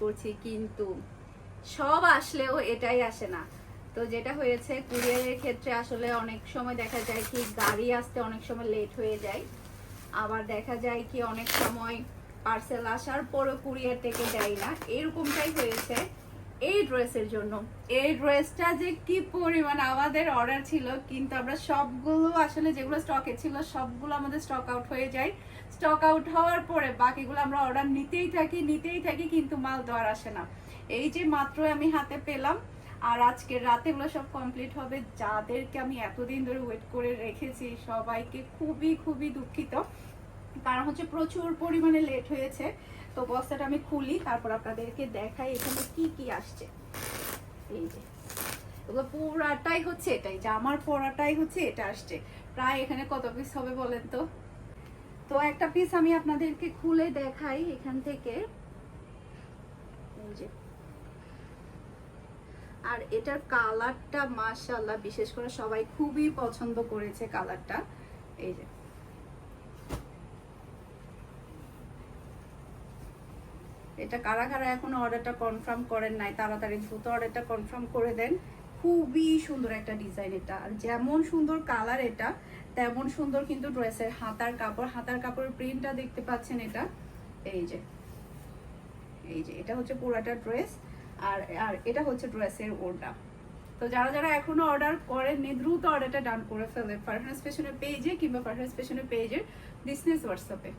করছি, কিন্তু সব আসলেও এটাই আসে না। তো যেটা হয়েছে, কুরিয়ারের ক্ষেত্রে আসলে অনেক সময় দেখা যায় কি গাড়ি আসতে অনেক সময় লেট হয়ে যায়, আবার দেখা যায় কি অনেক সময় পার্সেল আসার পরও কুরিয়ার থেকে দেয় না, এরকমটাই হয়েছে এই ড্রেসের জন্য। এই ড্রেসটা যে কি পরিমাণ আমাদের অর্ডার ছিল, কিন্তু আমরা সবগুলো আসলে যেগুলো স্টকে ছিল সবগুলো আমাদের স্টক আউট হয়ে যায়। স্টক আউট হওয়ার পরে বাকিগুলো আমরা অর্ডার নিতেই থাকি, কিন্তু মাল তো আর আসে না। এই যে মাত্র আমি হাতে পেলাম, আর আজকে রাতে এগুলো সব কমপ্লিট হবে। যাদেরকে আমি এতদিন ধরে ওয়েট করে রেখেছি সবাইকে খুবই খুবই দুঃখিত, কারণ হচ্ছে প্রচুর পরিমাণে লেট হয়েছে। তো বস্তাটা আমি খুলি, তারপর আপনাদেরকে দেখাই এখানে কি কি আসছে। এই যে এগুলো পুরাটাই হচ্ছে এটাই, যে আমার পরাটাই হচ্ছে এটা আসছে। প্রায় এখানে কত পিস হবে বলেন তো? তো একটা পিস আমি আপনাদেরকে খুলে দেখাই এখান থেকে। এই যে, আর এটার কালারটা মাশাআল্লাহ, বিশেষ করে সবাই খুবই পছন্দ করেছে কালারটা। এই যে, এটা কারা কারা এখনো অর্ডারটা কনফার্ম করেন নাই, তাড়াতাড়ি দ্রুত অর্ডারটা কনফার্ম করে দেন। খুবই সুন্দর একটা ডিজাইন এটা, আর যেমন সুন্দর কালার এটা তেমন সুন্দর কিন্তু ড্রেসের হাতার কাপড়। হাতার কাপড়ের প্রিন্টটা দেখতে পাচ্ছেন এটা। এই যে, এই যে এটা হচ্ছে পুরাটা ড্রেস, আর আর এটা হচ্ছে ড্রেসের ওড়না। তো যারা যারা এখনো অর্ডার করেননি দ্রুত অর্ডারটা ডান করে ফেলেন ফারহানাস ফ্যাশনের পেজে, কিংবা ফারহানাস ফ্যাশনের পেজের বিজনেস হোয়াটসঅ্যাপে।